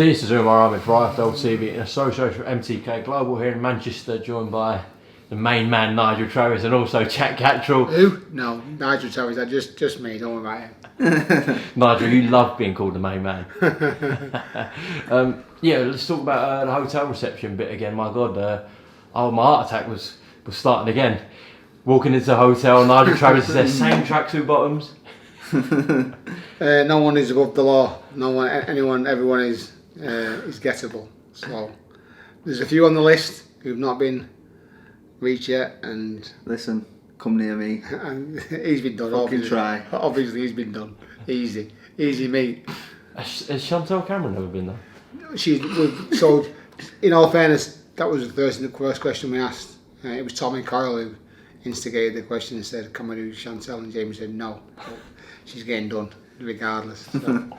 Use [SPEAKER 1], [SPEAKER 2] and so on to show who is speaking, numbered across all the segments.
[SPEAKER 1] This is UMAR AHMED for IFL TV in association with MTK Global here in Manchester, joined by the main man Nigel Travis and also Jack Catterall.
[SPEAKER 2] Who? No, Nigel Travis. Just me. Don't worry about him.
[SPEAKER 1] Nigel, you love being called the main man. Yeah, let's talk about the hotel reception bit again. My God, my heart attack was starting again. Walking into the hotel, Nigel Travis is there, same tracksuit bottoms.
[SPEAKER 2] No one is above the law. No one, everyone is gettable. So there's a few on the list who've not been reached yet, and
[SPEAKER 3] listen, come near me.
[SPEAKER 2] And he's been done.
[SPEAKER 3] Fucking try.
[SPEAKER 2] Obviously, he's been done. Easy meat.
[SPEAKER 1] Has Chantal Cameron never been there?
[SPEAKER 2] So, in all fairness, that was the first question we asked. It was Tommy Coyle who instigated the question and said, "Can we do Chantal?" And Jamie said no. But she's getting done regardless. So.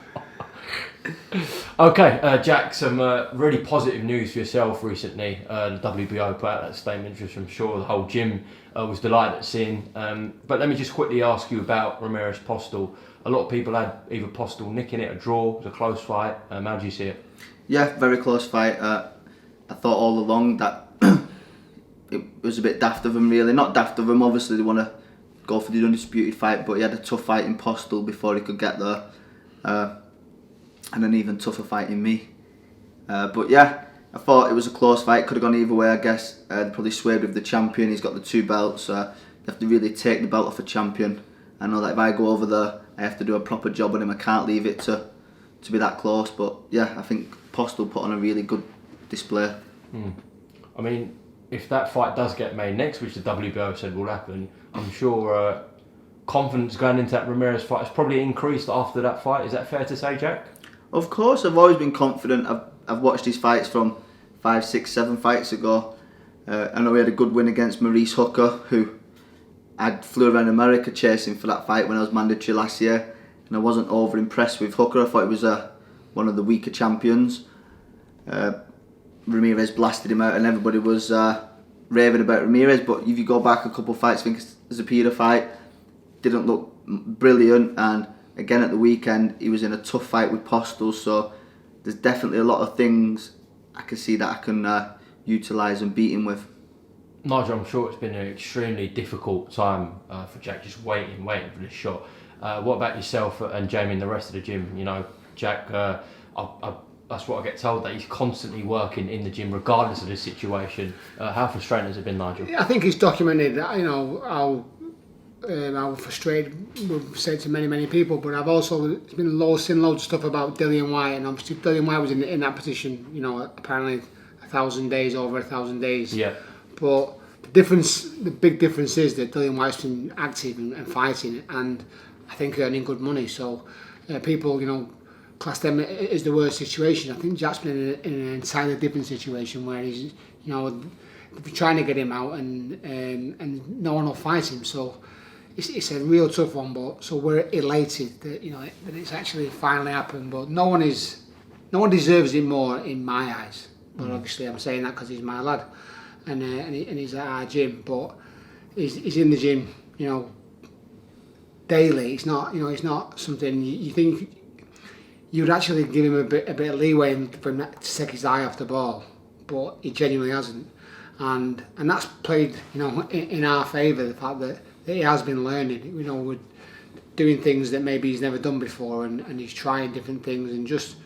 [SPEAKER 1] Okay, Jack, some really positive news for yourself recently. The WBO put out that statement, which I'm sure the whole gym was delighted at seeing. But let me just quickly ask you about Ramirez Postal. A lot of people had either Postal nicking it, a draw, it was a close fight. How do you see it?
[SPEAKER 3] Yeah, very close fight. I thought all along that it was a bit daft of him, really. Not daft of him, obviously they want to go for the undisputed fight, but he had a tough fight in Postal before he could get there. And an even tougher fight in me. But yeah, I thought it was a close fight, could have gone either way, I guess. They probably swayed with the champion, he's got the 2 belts. They have to really take the belt off a champion. I know that if I go over there, I have to do a proper job on him. I can't leave it to be that close. But yeah, I think Postal put on a really good display.
[SPEAKER 1] I mean, if that fight does get made next, which the WBO said will happen, I'm sure confidence going into that Ramirez fight has probably increased after that fight. Is that fair to say, Jack?
[SPEAKER 3] Of course, I've always been confident. I've watched his fights from 5, 6, 7 fights ago. I know he had a good win against Maurice Hooker, who I flew around America chasing for that fight when I was mandatory last year, and I wasn't over impressed with Hooker. I thought he was one of the weaker champions. Ramirez blasted him out and everybody was raving about Ramirez, but if you go back a couple of fights, I think it's the Zapata fight, didn't look brilliant, and again at the weekend he was in a tough fight with Postal, so there's definitely a lot of things I can see that I can utilise and beat him with.
[SPEAKER 1] Nigel, I'm sure it's been an extremely difficult time for Jack, just waiting for this shot. What about yourself and Jamie and the rest of the gym? You know, Jack, that's what I get told, that he's constantly working in the gym regardless of the situation. How frustrating has it been, Nigel?
[SPEAKER 2] Yeah, I think it's documented, you know, how frustrated we've said to many people, but I've also seen loads of stuff about Dillian White, and obviously Dillian White was in that position, you know, apparently 1,000 days, over 1,000 days.
[SPEAKER 1] Yeah.
[SPEAKER 2] But the big difference is that Dillian White's been active and fighting, and I think earning good money. So people, you know, class them as the worst situation. I think Jack's been in an entirely different situation where he's, you know, trying to get him out, and no one will fight him. So it's a real tough one. But so we're elated that, you know, that it's actually finally happened. But no one deserves it more in my eyes. But obviously I'm saying that because he's my lad, and he's at our gym. But he's in the gym, you know, daily. It's not something you think you'd actually give him a bit of leeway for him to take his eye off the ball, but he genuinely hasn't, and that's played, you know, in our favour, the fact that he has been learning, you know, with doing things that maybe he's never done before, and he's trying different things, and just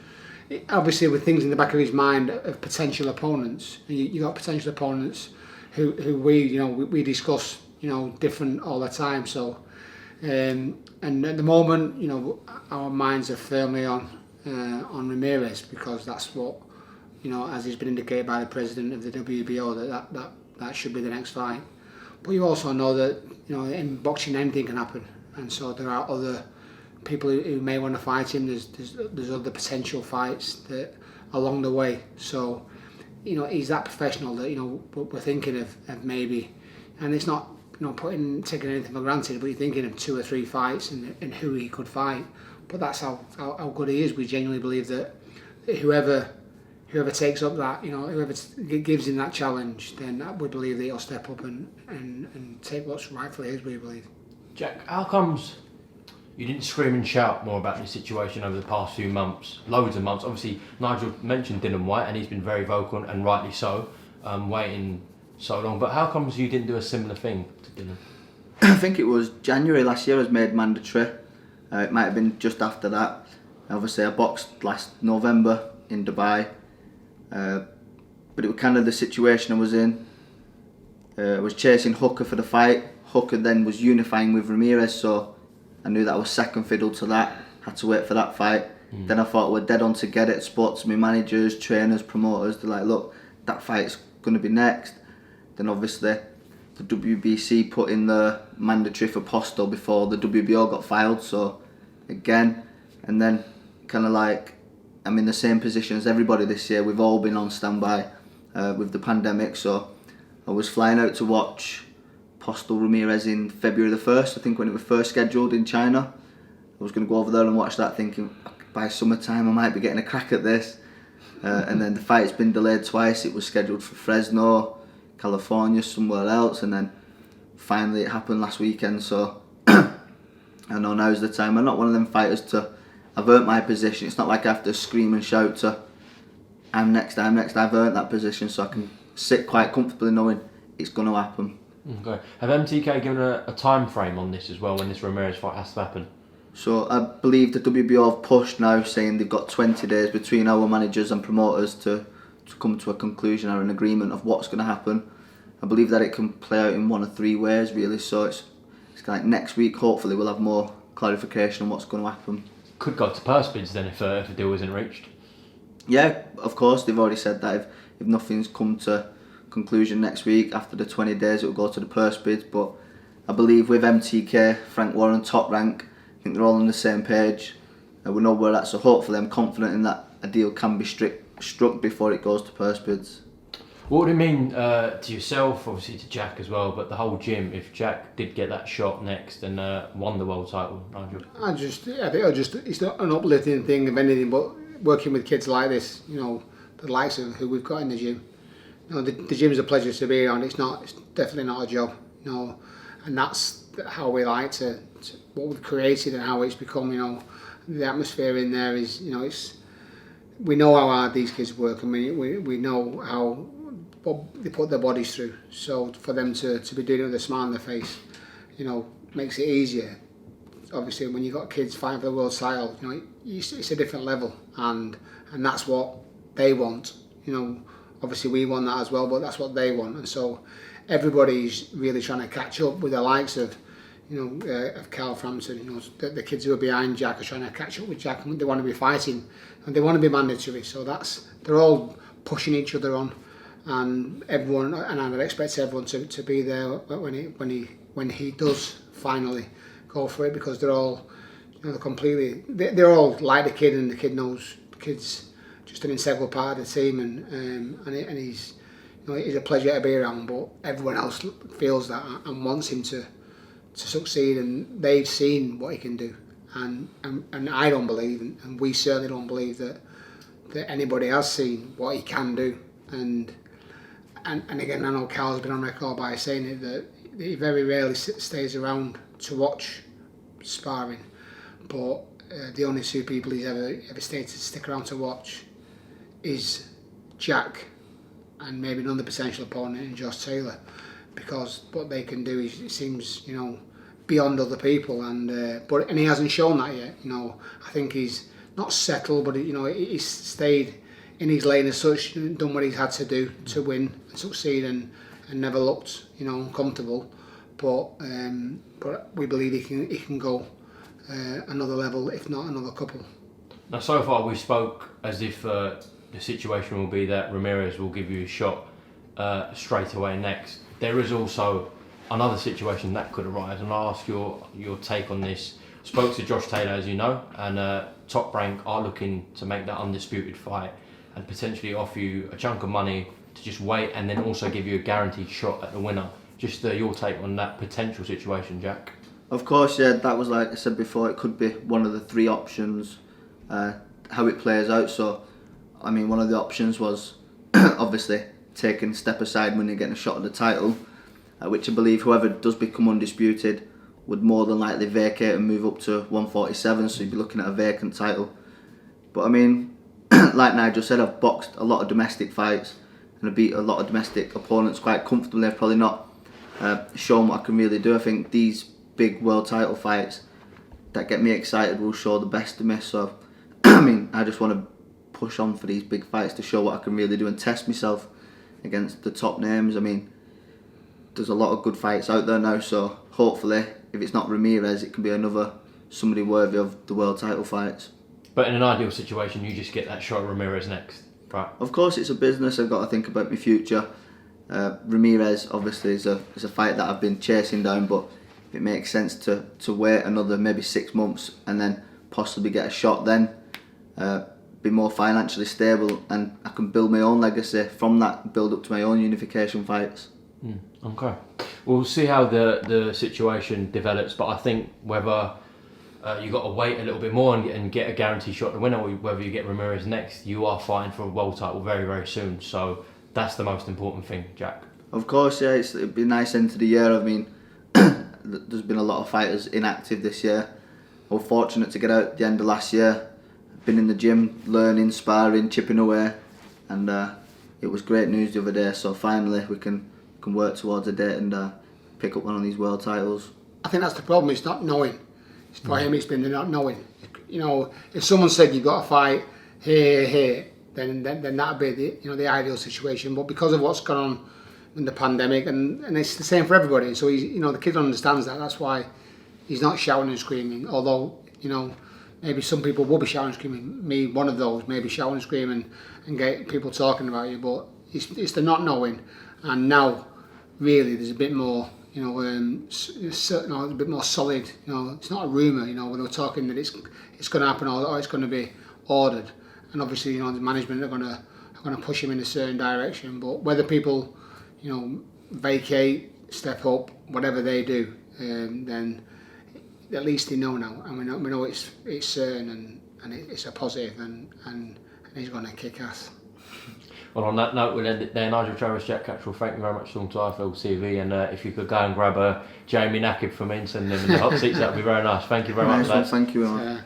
[SPEAKER 2] obviously with things in the back of his mind of potential opponents. You got potential opponents who we discuss, you know, different all the time. So and at the moment, you know, our minds are firmly on Ramirez, because that's what, you know, as has been indicated by the president of the WBO, that should be the next fight. But you also know that, you know, in boxing anything can happen, and so there are other people who may want to fight him. There's other potential fights that along the way. So, you know, he's that professional that, you know, we're thinking of maybe, and it's not, you know, taking anything for granted, but you're thinking of 2 or 3 fights and who he could fight. But that's how good he is. We genuinely believe that whoever takes up that, you know, whoever gives him that challenge, then we believe that he'll step up and take what's rightfully his, we believe.
[SPEAKER 1] Jack, how comes you didn't scream and shout more about this situation over the past few months, loads of months. Obviously, Nigel mentioned Dylan White, and he's been very vocal, and rightly so, waiting so long. But how comes you didn't do a similar thing to Dylan?
[SPEAKER 3] I think it was January last year I was made mandatory. It might have been just after that. Obviously I boxed last November in Dubai. But it was kind of the situation I was in. I was chasing Hooker for the fight. Hooker then was unifying with Ramirez, so I knew that I was second fiddle to that. Had to wait for that fight. Then I thought we're dead on to get it. Spoke to my managers, trainers, promoters. They're like, look, that fight's going to be next. Then obviously the WBC put in the mandatory for Postal before the WBO got filed. So again, and then kind of like I'm in the same position as everybody this year. We've all been on standby with the pandemic. So I was flying out to watch Postal Ramirez in February the 1st, I think, when it was first scheduled in China. I was going to go over there and watch that, thinking by summertime I might be getting a crack at this. And then the fight's been delayed twice. It was scheduled for Fresno, California, somewhere else, and then finally it happened last weekend. So I know now's the time. I'm not one of them fighters to, I've earned my position. It's not like I have to scream and shout to I'm next. I've earned that position, so I can sit quite comfortably knowing it's going to happen.
[SPEAKER 1] Okay. Have MTK given a time frame on this as well, when this Ramirez fight has to happen?
[SPEAKER 3] So I believe the WBO have pushed now, saying they've got 20 days between our managers and promoters to come to a conclusion or an agreement of what's going to happen. I believe that it can play out in one of three ways, really. So it's kind of like next week, hopefully we'll have more clarification on what's going to happen.
[SPEAKER 1] Could go to purse bids then if a deal isn't reached.
[SPEAKER 3] Yeah, of course, they've already said that if nothing's come to conclusion next week, after the 20 days it will go to the purse bids. But I believe with MTK, Frank Warren, Top Rank, I think they're all on the same page. We know where that's, so hopefully I'm confident in that a deal can be struck before it goes to purse bids.
[SPEAKER 1] What would it mean to yourself, obviously to Jack as well, but the whole gym, if Jack did get that shot next and won the world title, Nigel?
[SPEAKER 2] I think it's not an uplifting thing of anything, but working with kids like this, you know, the likes of who we've got in the gym. You know, the gym's a pleasure to be around. It's definitely not a job, you know, and that's how we like to what we've created and how it's become. You know, the atmosphere in there is, you know, we know how hard these kids work, and we know how they put their bodies through. So for them to be doing it with a smile on their face, you know, makes it easier. Obviously, when you've got kids fighting for the world title, you know, it's a different level, and that's what they want. You know, obviously we want that as well, but that's what they want, and so everybody's really trying to catch up with the likes of, you know, of Carl Frampton. You know, the kids who are behind Jack are trying to catch up with Jack, and they want to be fighting, and they want to be mandatory. So they're all pushing each other on, and everyone, and I would expect everyone to be there when he does finally go for it, because they're all, you know, they're all like the kid, and the kid knows the kid's just an integral part of the team, and he's, you know, he's a pleasure to be around. But everyone else feels that and wants him to succeed, and they've seen what he can do, and I don't believe, and we certainly don't believe that anybody has seen what he can do, and again, I know Carl's been on record by saying it, that he very rarely stays around to watch sparring, but the only two people he's ever stayed to stick around to watch is Jack and maybe another potential opponent in Josh Taylor, because what they can do is, it seems, you know, beyond other people, and he hasn't shown that yet. You know, I think he's not settled, but you know, he's stayed in his lane as such, done what he's had to do to win and succeed, and never looked, you know, uncomfortable. But we believe he can go another level, if not another couple.
[SPEAKER 1] Now, so far we spoke as if the situation will be that Ramirez will give you a shot straight away next. There is also another situation that could arise, and I'll ask your take on this. Spoke to Josh Taylor, as you know, and Top Rank are looking to make that undisputed fight and potentially offer you a chunk of money to just wait, and then also give you a guaranteed shot at the winner. Just your take on that potential situation, Jack.
[SPEAKER 3] Of course, yeah, that was, like I said before, it could be one of the three options, how it plays out. So, I mean, one of the options was obviously taking a step aside when you're getting a shot at the title, which I believe whoever does become undisputed would more than likely vacate and move up to 147, so you'd be looking at a vacant title. But I mean, like Nigel said, I've boxed a lot of domestic fights and I beat a lot of domestic opponents quite comfortably. I've probably not shown what I can really do. I think these big world title fights that get me excited will show the best of me. So I mean, I just want to push on for these big fights to show what I can really do and test myself against the top names. I mean, there's a lot of good fights out there now, so hopefully if it's not Ramirez, it can be somebody worthy of the world title fights.
[SPEAKER 1] But in an ideal situation, you just get that shot at Ramirez next, right?
[SPEAKER 3] Of course, it's a business. I've got to think about my future. Ramirez obviously is a fight that I've been chasing down, but if it makes sense to wait another maybe 6 months and then possibly get a shot then, be more financially stable, and I can build my own legacy from that, build up to my own unification fights.
[SPEAKER 1] Okay, we'll see how the situation develops, but I think whether you got to wait a little bit more and get a guaranteed shot to win, or whether you get Ramirez next, you are fighting for a world title very, very soon. So that's the most important thing, Jack.
[SPEAKER 3] Of course, yeah, it'd be a nice end to the year. I mean, there's been a lot of fighters inactive this year. I was fortunate to get out at the end of last year. I've been in the gym, learning, sparring, chipping away, and it was great news the other day. So finally we can work towards a date and pick up one of these world titles.
[SPEAKER 2] I think that's the problem. It's not knowing. For him, it's been the not knowing. You know, if someone said you've got to fight here, then that'd be the ideal situation. But because of what's gone on in the pandemic, and it's the same for everybody. So the kid understands that. That's why he's not shouting and screaming. Although maybe some people will be shouting and screaming. Me, one of those, maybe shouting and screaming and get people talking about you. But it's the not knowing. And now, really, there's a bit more. It's a bit more solid. It's not a rumour. When they're talking that it's going to happen or it's going to be ordered, and obviously, the management are going to push him in a certain direction. But whether people, vacate, step up, whatever they do, then at least they know now, and we know it's certain and it's a positive, and he's going to kick ass.
[SPEAKER 1] Well, on that note, we'll end it there. Nigel, Travis, Jack Catterall, thank you very much for talking to IFL TV, and if you could go and grab Jamie Nakib for me and send him in the hot seats, that would be very nice. Thank you very much, lads.
[SPEAKER 3] Thank you, Emma.